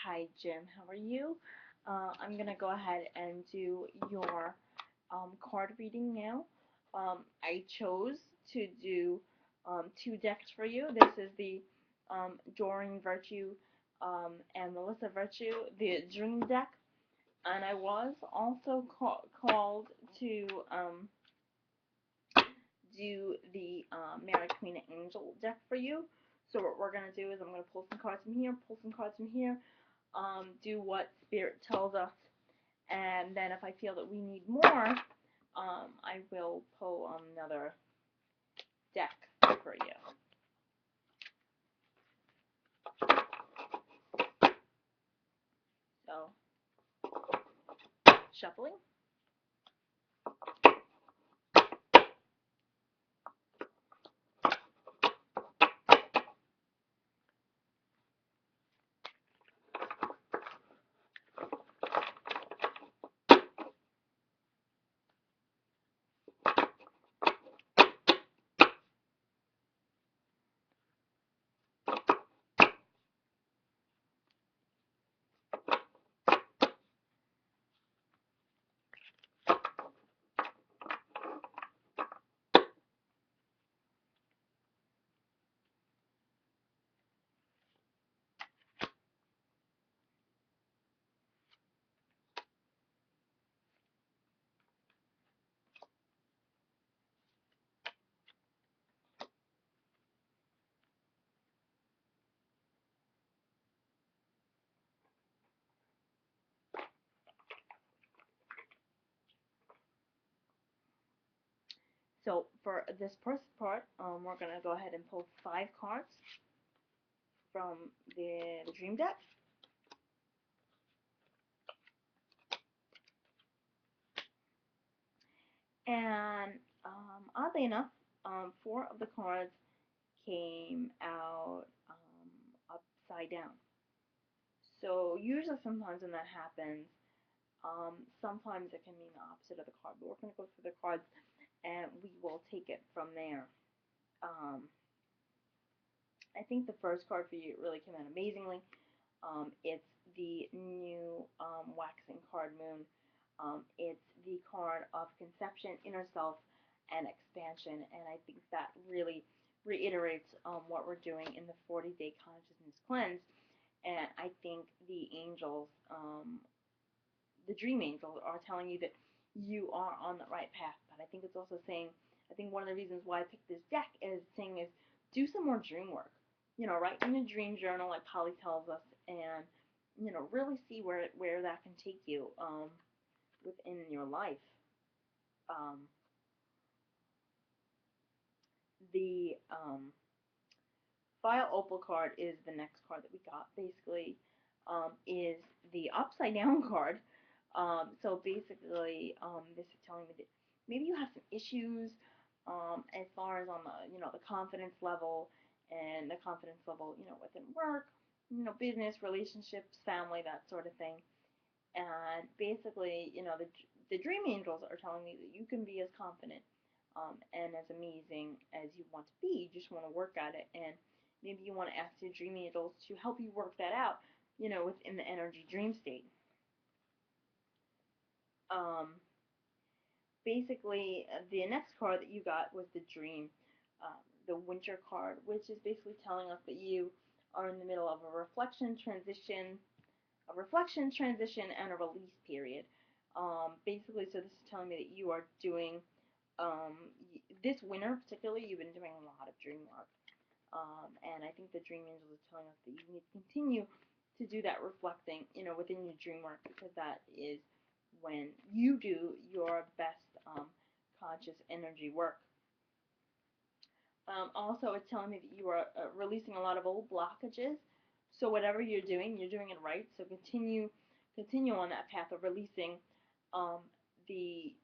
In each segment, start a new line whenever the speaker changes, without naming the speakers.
Hi Jim, how are you? I'm gonna go ahead and do your card reading now. I chose to do two decks for you. This is the Doreen Virtue and Melissa Virtue, the Dream deck, and I was also called to do the Mary Queen Angel deck for you. So what we're gonna do is I'm gonna pull some cards from here, pull some cards from here, do what Spirit tells us, and then if I feel that we need more, I will pull another deck for you. So, shuffling. So for this first part, we're gonna go ahead and pull 5 cards from the Dream deck. And oddly enough, 4 of the cards came out upside down. So usually, sometimes when that happens, sometimes it can mean the opposite of the card. But we're going to go through the cards and we will take it from there. Um, I think the first card for you really came out amazingly. It's the new waxing card moon. It's the card of conception, inner self, and expansion. And I think that really reiterates what we're doing in the 40-day consciousness cleanse. And I think the angels, the dream angels, are telling you that you are on the right path. But I think it's also saying, I think one of the reasons why I picked this deck is saying is do some more dream work. Write in a dream journal like Polly tells us, and really see where that can take you within your life. Um, the File Opal card is the next card that we got. Basically, is the upside down card. So basically, this is telling me that maybe you have some issues as far as on the confidence level, and the confidence level within work, business, relationships, family, that sort of thing. And basically, the dream angels are telling me that you can be as confident and as amazing as you want to be. You just want to work at it, and maybe you want to ask your dream angels to help you work that out, within the energy dream state. Um, Basically, the next card that you got was the dream, the winter card, which is basically telling us that you are in the middle of a reflection transition, and a release period. Basically, so this is telling me that you are doing, this winter particularly, you've been doing a lot of dream work. And I think the dream angels are telling us that you need to continue to do that reflecting, within your dream work, because that is when you do your best conscious energy work. Also, it's telling me that you are releasing a lot of old blockages. So whatever you're doing it right. So continue on that path of releasing um, the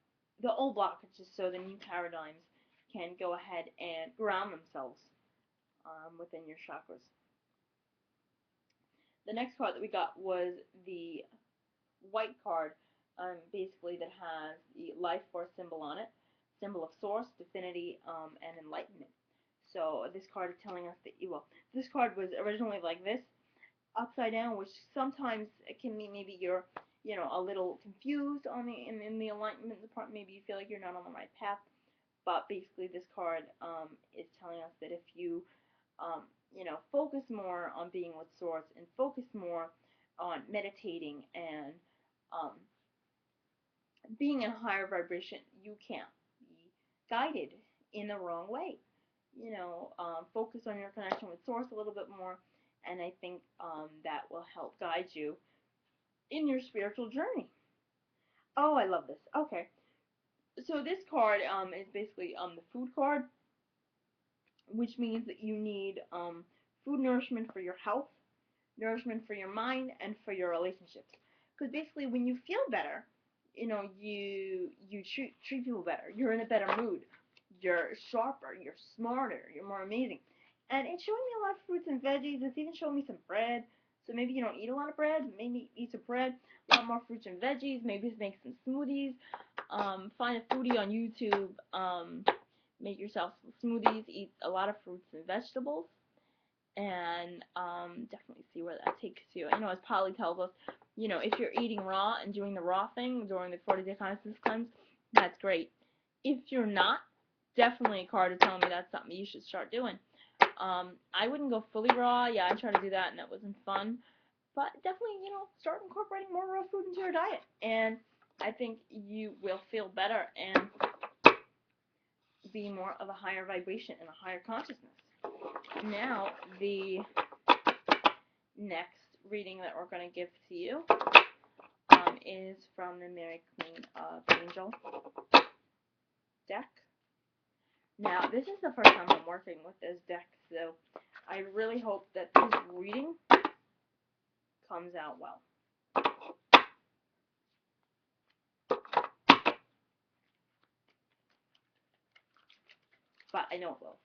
the old blockages, so the new paradigms can go ahead and ground themselves within your chakras. The next card that we got was the white card, basically that has the life force symbol on it, symbol of source, divinity, and enlightenment. So this card is telling us that this card was originally like this, upside upside down, which sometimes it can mean maybe you're, a little confused on in the alignment department. Maybe you feel like you're not on the right path. But basically, this card is telling us that if you, focus more on being with Source and focus more on meditating and um, being in a higher vibration, you can't be guided in the wrong way. Focus on your connection with Source a little bit more, and I think that will help guide you in your spiritual journey. Oh, I love this. Okay, so this card is basically the food card, which means that you need food nourishment for your health, nourishment for your mind, and for your relationships. Because basically, when you feel better, you treat people better. You're in a better mood. You're sharper. You're smarter. You're more amazing. And it's showing me a lot of fruits and veggies. It's even showing me some bread. So maybe you don't eat a lot of bread. Maybe eat some bread. A lot more fruits and veggies. Maybe make some smoothies. Find a foodie on YouTube. Make yourself some smoothies. Eat a lot of fruits and vegetables, and definitely see where that takes you. As Polly tells us, if you're eating raw and doing the raw thing during the 40-day consciousness cleanse, that's great. If you're not, definitely a card is telling me that's something you should start doing. I wouldn't go fully raw. Yeah, I tried to do that, and that wasn't fun. But definitely, start incorporating more raw food into your diet, and I think you will feel better and be more of a higher vibration and a higher consciousness. Now, the next reading that we're going to give to you is from the Mary Queen of Angel deck. Now, this is the first time I'm working with this deck, so I really hope that this reading comes out well. But I know it will.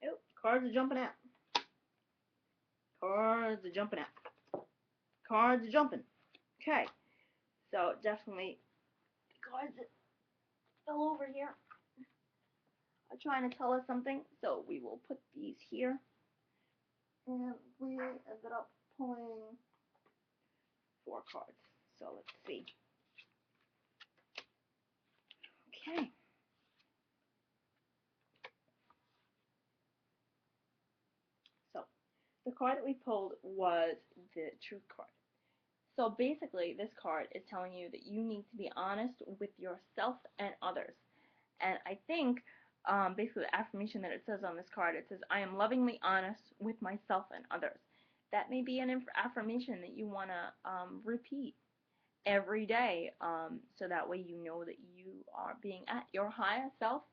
Oh, cards are jumping out. Cards are jumping out. Cards are jumping. Okay, so definitely the cards are all over here are trying to tell us something, so we will put these here. And we ended up pulling 4 cards. So let's see. Okay. So the card that we pulled was the Truth card. So basically, this card is telling you that you need to be honest with yourself and others. And I think basically the affirmation that it says on this card, it says, I am lovingly honest with myself and others. That may be an affirmation that you want to repeat every day, so that way you know that you are being at your highest self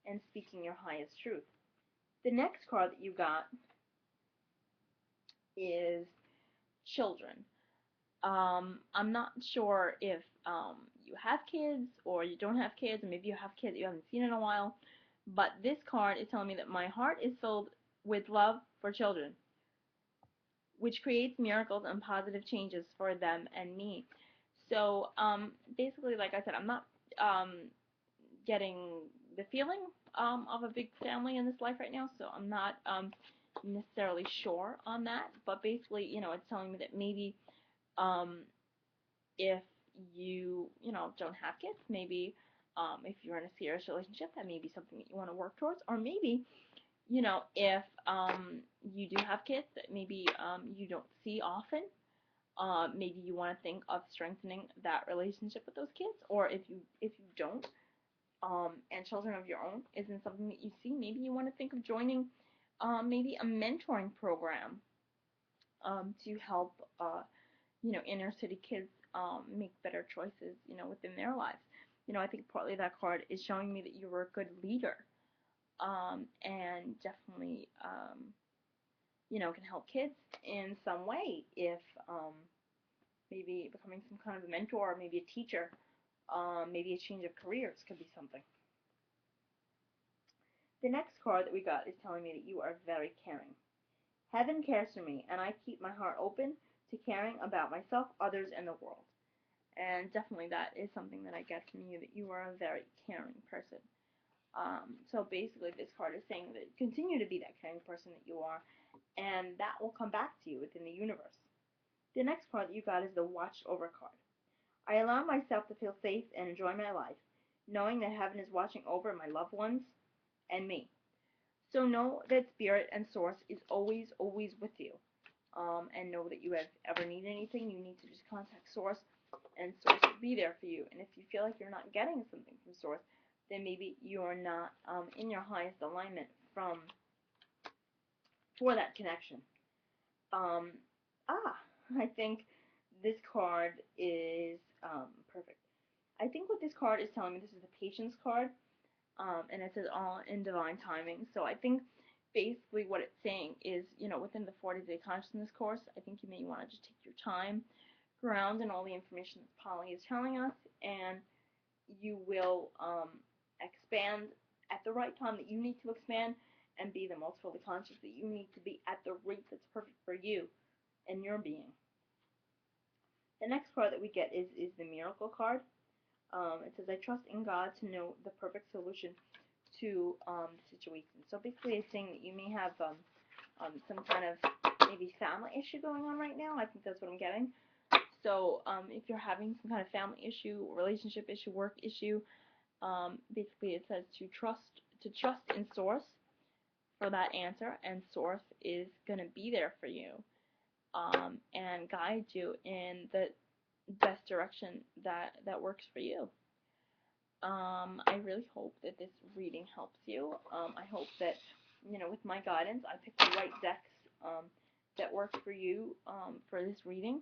and speaking your highest truth. The next card that you got is children. I'm not sure if you have kids or you don't have kids, or maybe you have kids that you haven't seen in a while, but this card is telling me that my heart is filled with love for children, which creates miracles and positive changes for them and me. So basically, like I said, I'm not getting the feeling of a big family in this life right now, so I'm not necessarily sure on that. But basically, it's telling me that maybe if you don't have kids, maybe if you're in a serious relationship, that may be something that you want to work towards, or maybe if you do have kids that maybe you don't see often, maybe you want to think of strengthening that relationship with those kids, or if you don't, and children of your own isn't something that you see, maybe you want to think of joining maybe a mentoring program to help inner city kids make better choices within their lives. I think partly that card is showing me that you were a good leader, and definitely can help kids in some way if maybe becoming some kind of a mentor, or maybe a teacher, maybe a change of careers could be something. The next card that we got is telling me that you are very caring. Heaven cares for me, and I keep my heart open to caring about myself, others, and the world. And definitely that is something that I get from you, that you are a very caring person. So basically this card is saying that continue to be that caring person that you are, and that will come back to you within the universe. The next card that you got is the Watched Over card. I allow myself to feel safe and enjoy my life, knowing that heaven is watching over my loved ones and me. So know that spirit and source is always, always with you. And know that you have ever need anything, you need to just contact source, and source will be there for you. And if you feel like you're not getting something from source, then maybe you're not in your highest alignment from for that connection. Um, I think this card is perfect. I think what this card is telling me, this is the patience card, and it says all in divine timing. So I think basically what it's saying is, within the 40-day consciousness course, I think you may want to just take your time, ground in all the information that Polly is telling us, and you will expand at the right time that you need to expand, and be the most fully conscious that you need to be at the rate that's perfect for you and your being. The next card that we get is the Miracle card. It says, I trust in God to know the perfect solution to the situation. So basically it's saying that you may have some kind of maybe family issue going on right now. I think that's what I'm getting. So if you're having some kind of family issue, relationship issue, work issue, basically it says to trust in source for that answer, and source is going to be there for you and guide you in the best direction that works for you. I really hope that this reading helps you. I hope that, with my guidance, I picked the right decks that work for you for this reading.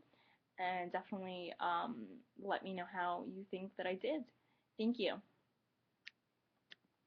And definitely let me know how you think that I did. Thank you.